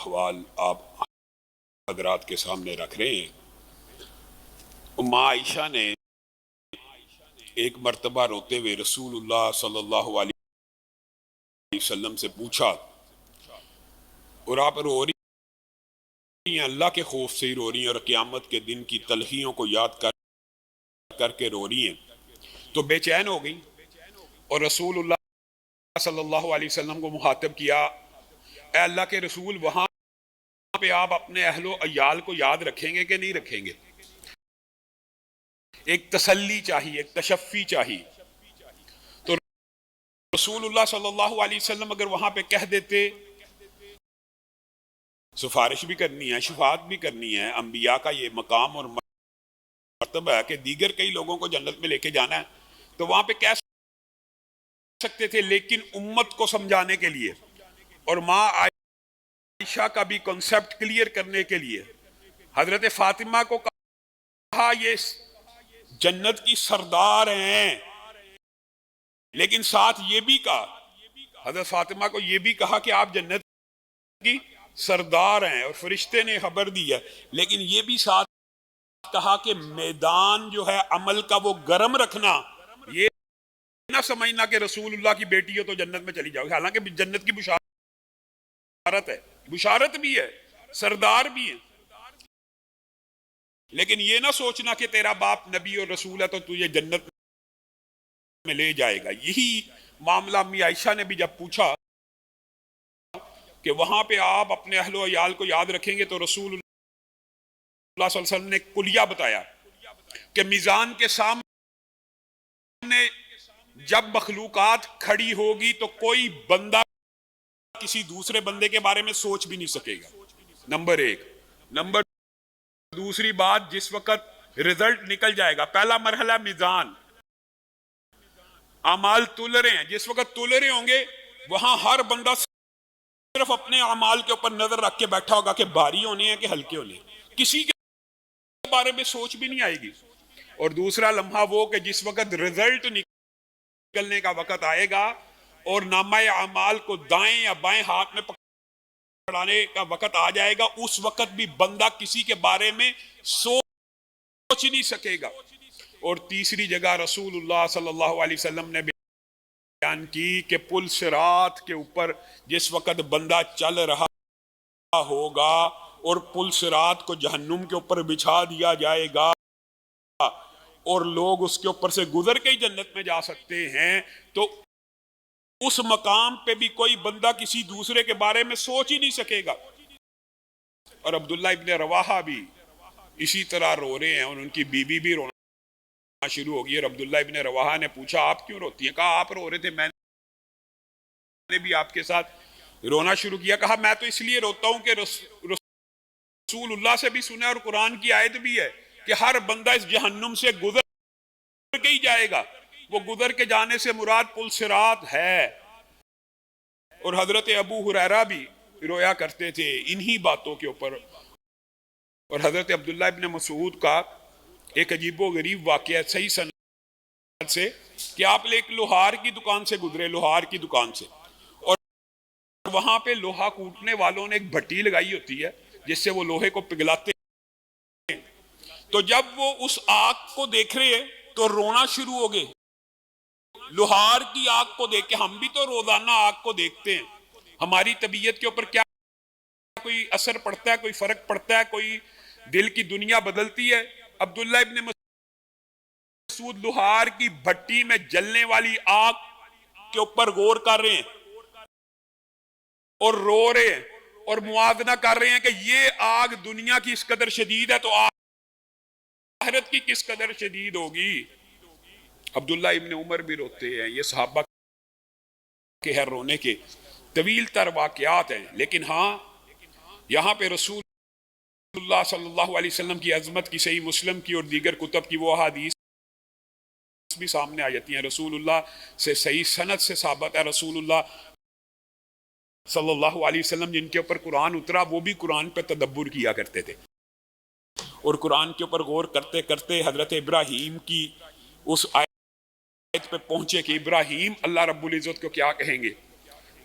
احوال آپ حضرات کے سامنے رکھ رہے ہیں۔ ماں عائشہ نے ایک مرتبہ روتے ہوئے رسول اللہ صلی اللہ علیہ وسلم سے پوچھا، اور آپ رو رہی ہیں، اللہ کے خوف سے ہی رو رہی ہیں اور قیامت کے دن کی تلخیوں کو یاد کر کے رو رہی ہیں، تو بے چین ہو گئی اور رسول اللہ صلی اللہ علیہ وسلم کو مخاطب کیا، اے اللہ کے رسول، وہاں پہ آپ اپنے اہل و عیال کو یاد رکھیں گے کہ نہیں رکھیں گے؟ ایک تسلی چاہیے، ایک تشفی چاہیے۔ تو رسول اللہ صلی اللہ علیہ وسلم اگر وہاں پہ کہہ دیتے، سفارش بھی کرنی ہے، شفاعت بھی کرنی ہے، انبیاء کا یہ مقام اور مرتبہ ہے کہ دیگر کئی لوگوں کو جنت میں لے کے جانا ہے، تو وہاں پہ کہہ سکتے تھے، لیکن امت کو سمجھانے کے لیے اور ماں عائشہ کا بھی کنسپٹ کلیئر کرنے کے لیے حضرت فاطمہ کو کہا یہ جنت کی سردار ہیں، لیکن ساتھ یہ بھی کہا، حضرت فاطمہ کو یہ بھی کہا کہ آپ جنت کی سردار ہیں، اور فرشتے نے خبر دی ہے، لیکن یہ بھی ساتھ کہا کہ میدان جو ہے عمل کا وہ گرم رکھنا، یہ نہ سمجھنا کہ رسول اللہ کی بیٹی ہو تو جنت میں چلی جاؤ، حالانکہ جنت کی بشارت ہے، بشارت بھی ہے، سردار بھی ہے، لیکن یہ نہ سوچنا کہ تیرا باپ نبی اور رسول ہے تو تجھے جنت میں لے جائے گا۔ یہی معاملہ امی عائشہ نے بھی جب پوچھا کہ وہاں پہ آپ اپنے اہل و عیال کو یاد رکھیں گے، تو رسول اللہ صلی اللہ علیہ وسلم نے کلیہ بتایا کہ میزان کے سامنے جب مخلوقات کھڑی ہوگی تو کوئی بندہ کسی دوسرے بندے کے بارے میں سوچ بھی نہیں سکے گا، نمبر ایک۔ نمبر دوسری بات، جس وقت رزلٹ نکل جائے گا، پہلا مرحلہ میزان، اعمال تل رہے ہیں، جس وقت تل رہے ہوں گے وہاں ہر بندہ صرف اپنے اعمال کے اوپر نظر رکھ کے بیٹھا ہوگا کہ بھاری ہونے ہیں کہ ہلکے ہونے ہیں، کسی کے بارے میں سوچ بھی نہیں آئے گی۔ اور دوسرا لمحہ وہ کہ جس وقت رزلٹ نکلنے کا وقت آئے گا اور نامہ اعمال کو دائیں یا بائیں ہاتھ میں پکڑانے کا وقت آ جائے گا، اس وقت بھی بندہ کسی کے بارے میں سوچ نہیں سکے گا۔ اور تیسری جگہ رسول اللہ صلی اللہ علیہ وسلم نے بیان کی کہ پل صراط کے اوپر جس وقت بندہ چل رہا ہوگا اور پل صراط کو جہنم کے اوپر بچھا دیا جائے گا اور لوگ اس کے اوپر سے گزر کے ہی جنت میں جا سکتے ہیں، تو اس مقام پہ بھی کوئی بندہ کسی دوسرے کے بارے میں سوچ ہی نہیں سکے گا۔ اور عبداللہ ابن رواحہ بھی اسی طرح رو رہے ہیں، اور ان کی بیوی بھی رونا شروع ہو گئی، اور عبداللہ ابن رواحہ نے پوچھا آپ کیوں روتی ہیں؟ کہا آپ رو رہے تھے، میں نے بھی آپ کے ساتھ رونا شروع کیا۔ کہا میں تو اس لیے روتا ہوں کہ رسول اللہ سے بھی سنا اور قرآن کی آیت بھی ہے کہ ہر بندہ اس جہنم سے گزر کے ہی جائے گا، وہ گزر کے جانے سے مراد پل صراط ہے۔ اور حضرت ابو ہریرہ بھی رویا کرتے تھے انہی باتوں کے اوپر۔ اور حضرت عبداللہ ابن مسعود کا ایک عجیب و غریب واقعہ صحیح سند سے کہ آپ ایک لوہار کی دکان سے گزرے، لوہار کی دکان سے، اور وہاں پہ لوہا کوٹنے والوں نے ایک بھٹی لگائی ہوتی ہے جس سے وہ لوہے کو پگھلاتے ہیں، تو جب وہ اس آگ کو دیکھ رہے ہیں تو رونا شروع ہو گئے، لوہار کی آگ کو دیکھ کے۔ ہم بھی تو روزانہ آگ کو دیکھتے ہیں، ہماری طبیعت کے اوپر کیا کوئی اثر پڑتا ہے، کوئی فرق پڑتا ہے، کوئی دل کی دنیا بدلتی ہے؟ عبداللہ ابن مسعود لوہار کی بھٹی میں جلنے والی آگ کے اوپر غور کر رہے ہیں اور رو رہے ہیں اور موازنہ کر رہے ہیں کہ یہ آگ دنیا کی اس قدر شدید ہے تو آخرت کی کس قدر شدید ہوگی۔ عبداللہ ابن عمر بھی روتے ہیں، یہ صحابہ کے ہر رونے کے طویل تر واقعات ہیں، لیکن ہاں یہاں پہ رسول اللہ صلی اللہ علیہ وسلم کی عظمت کی صحیح مسلم کی اور دیگر کتب کی وہ احادیث بھی سامنے آ جاتی ہیں۔ رسول اللہ سے صحیح سند سے ثابت ہے، رسول اللہ صلی اللہ علیہ وسلم جن کے اوپر قرآن اترا وہ بھی قرآن پہ تدبر کیا کرتے تھے، اور قرآن کے اوپر غور کرتے کرتے حضرت ابراہیم کی اس آیت پہ پہنچے کہ ابراہیم اللہ رب العزت کو کیا کہیں گے،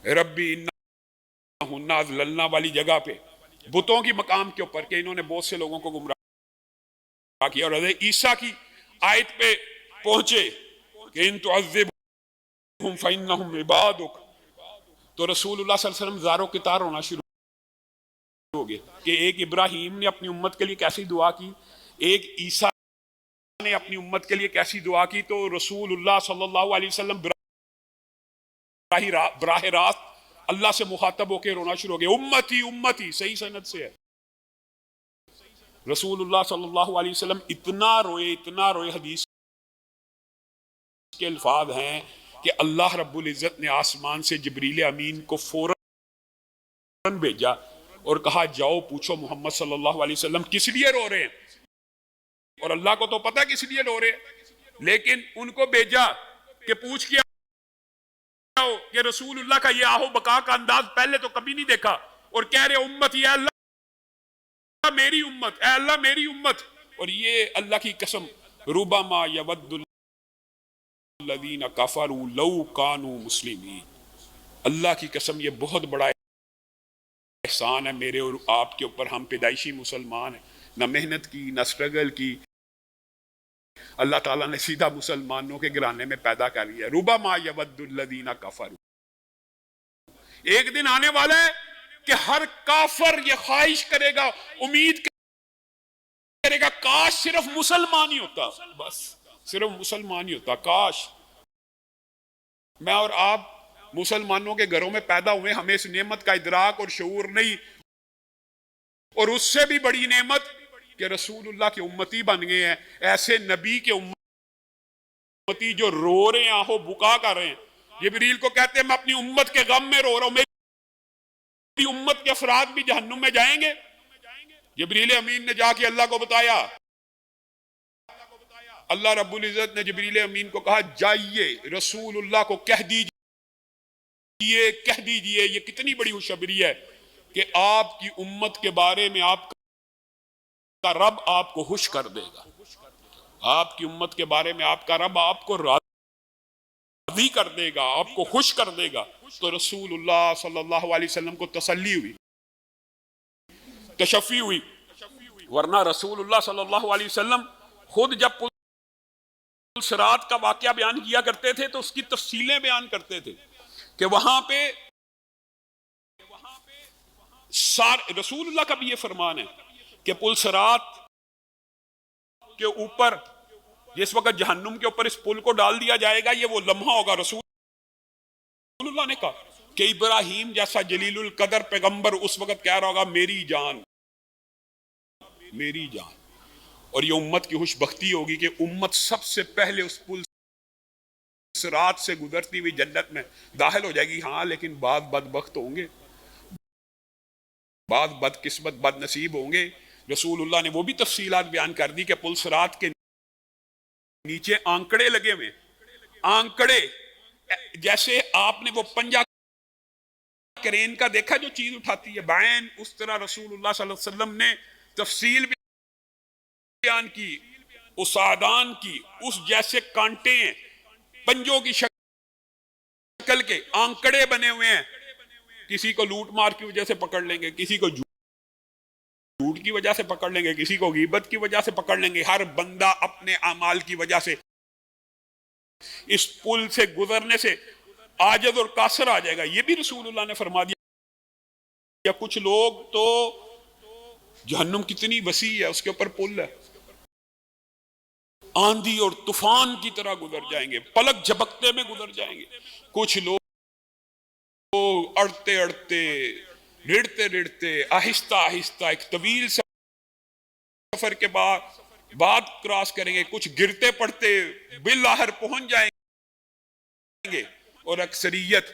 ربی انہن اضللن والی جگہ پہ بتوں کی مقام کے اوپر کہ انہوں نے بہت سے لوگوں کو گمراہ کیا. اور حضرت عیسیٰ کی آیت پہ پہنچے کہ ان تعذبہم فإنہم عبادک، تو رسول اللہ صلی اللہ علیہ وسلم زاروں کتار ہونا شروع ہو گئے کہ ایک ابراہیم نے اپنی امت کے لیے کیسی دعا کی، ایک عیسیٰ نے اپنی امت کے لیے کیسی دعا کی. تو رسول اللہ صلی اللہ علیہ وسلم براہ راست اللہ سے مخاطب ہو کے رونا شروع ہو گئے. امتی امتی، صحیح سند سے ہے. رسول اللہ صلی اللہ علیہ وسلم اتنا روئے، حدیث کے الفاظ ہیں کہ اللہ رب العزت نے آسمان سے جبریل امین کو فوراً بھیجا اور کہا جاؤ پوچھو محمد صلی اللہ علیہ وسلم کس لیے رو رہے ہیں. اور اللہ کو تو پتہ کس لیے رو رہے ہیں، لیکن ان کو بھیجا کہ پوچھ کے آؤ کہ رسول اللہ کا یہ آہو بقا کا انداز پہلے تو کبھی نہیں دیکھا، اور کہہ رہے امت یا اللہ میری امت، اے اللہ میری امت. اور یہ اللہ کی قسم، ربما یود الذین کفروا لو کانوا مسلمین، اللہ کی قسم یہ بہت بڑا احسان ہے میرے اور آپ کے اوپر. ہم پیدائشی مسلمان ہیں، نہ محنت کی نہ سٹرگل کی، اللہ تعالیٰ نے سیدھا مسلمانوں کے گھرانے میں پیدا کر لیا. ربما یود الذین کفروا، ایک دن آنے والا ہے کہ ہر کافر یہ خواہش کرے گا، امید کرے گا کاش صرف مسلمان ہی ہوتا، بس صرف مسلمان ہی ہوتا. کاش میں اور آپ مسلمانوں کے گھروں میں پیدا ہوئے، ہمیں اس نعمت کا ادراک اور شعور نہیں. اور اس سے بھی بڑی نعمت کہ رسول اللہ کے امتی بن گئے ہیں، ایسے نبی کے امتی جو رو رہے ہیں، آہو بکا کر رہے ہیں. جبریل کو کہتے ہیں میں اپنی امت کے غم میں رو رہا ہوں، میری امت کے افراد بھی جہنم میں جائیں گے. جبریل امین نے جا کے اللہ کو بتایا. اللہ رب العزت نے جبریل امین کو کہا جائیے رسول اللہ کو کہہ دیجئے یہ کتنی بڑی خوشخبری ہے کہ آپ کی امت کے بارے میں آپ کا رب آپ کو خوش کر دے گا. آپ کی امت کے بارے میں آپ کا رب آپ کو راضی کر دے گا، آپ کو خوش کر دے گا. تو رسول اللہ صلی اللہ علیہ وسلم کو تسلی ہوئی، تشفی ہوئی. ورنہ رسول اللہ صلی اللہ علیہ وسلم خود جب پل صراط کا واقعہ بیان کیا کرتے تھے تو اس کی تفصیلیں بیان کرتے تھے کہ وہاں پہ رسول اللہ کا بھی یہ فرمان ہے کہ پل صراط کے اوپر جس وقت جہنم کے اوپر اس پل کو ڈال دیا جائے گا، یہ وہ لمحہ ہوگا. رسول اللہ نے کہا کہ ابراہیم جیسا جلیل القدر پیغمبر اس وقت کہہ رہا ہوگا میری جان میری جان. اور یہ امت کی خوش بختی ہوگی کہ امت سب سے پہلے اس پل صراط سے گزرتی ہوئی جنت میں داخل ہو جائے گی. ہاں لیکن بعض بدبخت ہوں گے، بعض بدقسمت بد نصیب ہوں گے. رسول اللہ نے وہ بھی تفصیلات بیان کر دی کہ پل صراط کے نیچے آنکڑے لگے ہوئے، آنکڑے جیسے آپ نے وہ پنجہ کرین کا دیکھا جو چیز اٹھاتی ہے بائن، اس طرح رسول اللہ صلی اللہ علیہ وسلم نے تفصیل بیان کی. اسادان کی اس جیسے کانٹے ہیں، پنجوں کی شکل کے آنکڑے بنے ہوئے ہیں. کسی کو لوٹ مار کی وجہ سے پکڑ لیں گے، کسی کو جھوٹ کی وجہ سے پکڑ لیں گے، کسی کو غیبت کی وجہ سے پکڑ لیں گے. ہر بندہ اپنے اعمال کی وجہ سے اس پل سے گزرنے سے عاجز اور قاصر آ جائے گا. یہ بھی رسول اللہ نے فرما دیا. کچھ لوگ تو جہنم کتنی وسیع ہے، اس کے اوپر پل ہے، آندھی اور طوفان کی طرح گزر جائیں گے، پلک جھپکتے میں گزر جائیں گے. کچھ لوگ اڑتے اڑتے رڑتے رڑتے آہستہ آہستہ ایک طویل سفر کے بعد کراس کریں گے. کچھ گرتے پڑتے بالآخر پہنچ جائیں گے، اور اکثریت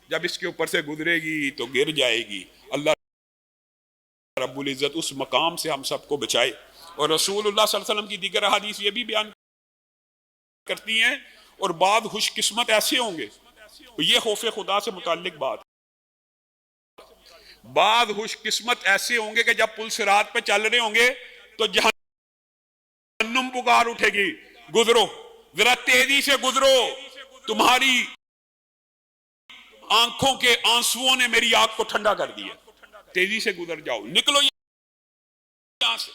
جب اس کے اوپر سے گزرے گی تو گر جائے گی. اللہ رب العزت اس مقام سے ہم سب کو بچائے. اور رسول اللہ صلی اللہ علیہ وسلم کی دیگر احادیث یہ بھی بیان کرتی ہیں. اور بعض خوش قسمت ایسے ہوں گے، یہ خوف خدا سے متعلق بات، بعض خوش قسمت ایسے ہوں گے کہ جب پل صراط پہ چل رہے ہوں گے تو جہنم پکار اٹھے گی، گزرو ذرا تیزی سے گزرو، تمہاری آنکھوں کے آنسوؤں نے میری آنکھ کو ٹھنڈا کر دیا. تیزی سے گزر جاؤ، نکلو یہاں سے۔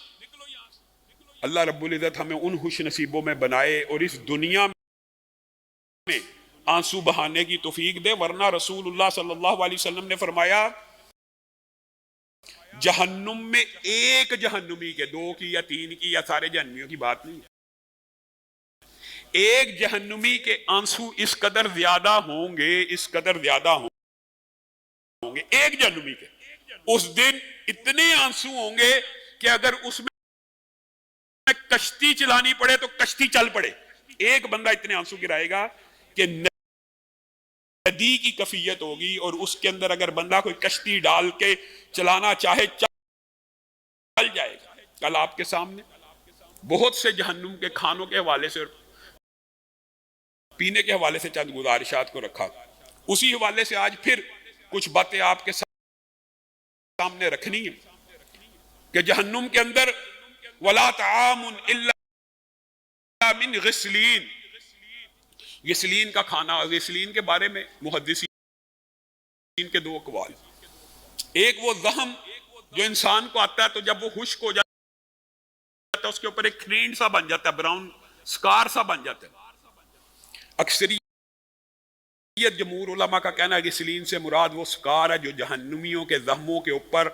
اللہ رب العزت ہمیں ان خوش نصیبوں میں بنائے اور اس دنیا میں آنسو بہانے کی توفیق دے، ورنہ رسول اللہ صلی اللہ علیہ وسلم نے فرمایا جہنم میں ایک جہنمی کے، 2 کی یا 3 کی یا سارے جہنمیوں کی بات نہیں، ایک جہنمی کے آنسو اس قدر زیادہ ہوں گے، اس قدر زیادہ ہوں گے ایک جہنمی کے، اس دن اتنے آنسو ہوں گے کہ اگر اس میں کشتی چلانی پڑے تو کشتی چل پڑے۔ ایک بندہ اتنے آنسو گرائے گا کہ ندی کی کفیت ہوگی، اور اس کے اندر اگر بندہ کوئی کشتی ڈال کے چلانا چاہے چل جائے گا۔ کل آپ کے سامنے بہت سے جہنم کے کھانوں کے حوالے سے اور پینے کے حوالے سے چند گزارشات کو رکھا، اسی حوالے سے آج پھر کچھ باتیں آپ کے سامنے رکھنی ہیں کہ جہنم کے اندر وَلَا طَعَامٌ إِلَّا مِنْ غِسْلِينَ، غسلین کا کھانا۔ غسلین کے بارے میں محدثین کے 2 اقوال، ایک وہ زخم جو انسان کو آتا ہے تو جب وہ خشک ہو جاتا ہے اس کے اوپر ایک کھرینڈ سا بن جاتا ہے، براؤن سکار سا بن جاتا ہے۔ اکثریت جمہور علماء کا کہنا ہے غسلین سے مراد وہ سکار ہے جو جہنمیوں کے زخموں کے اوپر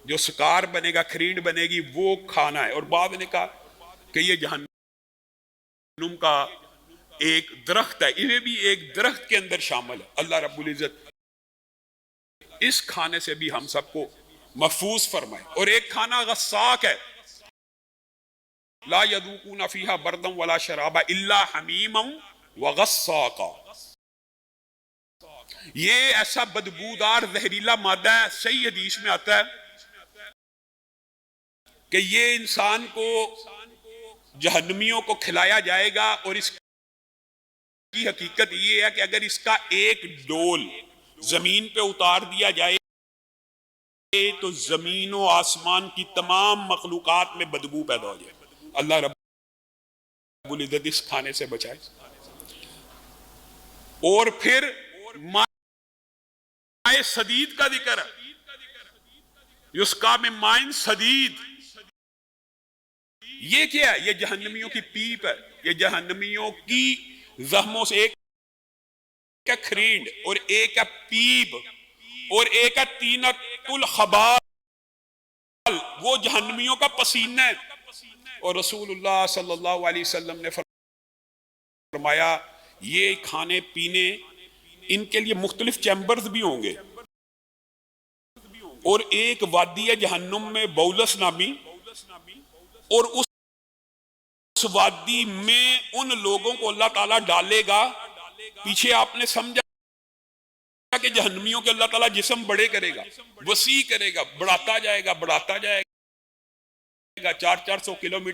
جو سکار بنے گا، کھرینڈ بنے گی، وہ کھانا ہے۔ اور بعض نے کہا کہ یہ جہنم کا ایک درخت ہے، یہ بھی ایک درخت کے اندر شامل ہے۔ اللہ رب العزت اس کھانے سے بھی ہم سب کو محفوظ فرمائے۔ اور ایک کھانا غساق ہے، لا يذوقون فيها بردا ولا شرابا الا حمیما وغساقا، یہ ایسا بدبودار زہریلا مادہ ہے، صحیح حدیث میں آتا ہے کہ یہ انسان کو جہنمیوں کو کھلایا جائے گا، اور اس کی حقیقت یہ ہے کہ اگر اس کا ایک ڈول زمین پہ اتار دیا جائے تو زمین و آسمان کی تمام مخلوقات میں بدبو پیدا ہو جائے۔ اللہ رب العزت اس کھانے سے بچائے۔ اور پھر مائع سدید کا ذکر ہے، یسقا من ماء سدید، یہ کیا ہے؟ یہ جہنمیوں کی پیپ ہے، یہ جہنمیوں کی زخموں سے، ایک ہے کھرینڈ اور ایک ہے پیپ اور ایک ہے طینۃ الخبال، وہ جہنمیوں کا پسینہ ہے۔ اور رسول اللہ صلی اللہ علیہ وسلم نے فرمایا یہ کھانے پینے ان کے لیے مختلف چیمبرز بھی ہوں گے، اور ایک وادی ہے جہنم میں بولس نامی، اور اس وادی میں ان لوگوں کو اللہ تعالیٰ ڈالے گا۔ پیچھے آپ نے سمجھا کہ جہنمیوں کے اللہ تعالیٰ جسم بڑے کرے گا، وسیع کرے گا، بڑھاتا جائے گا، بڑھاتا جائے گا، 400 کلومیٹر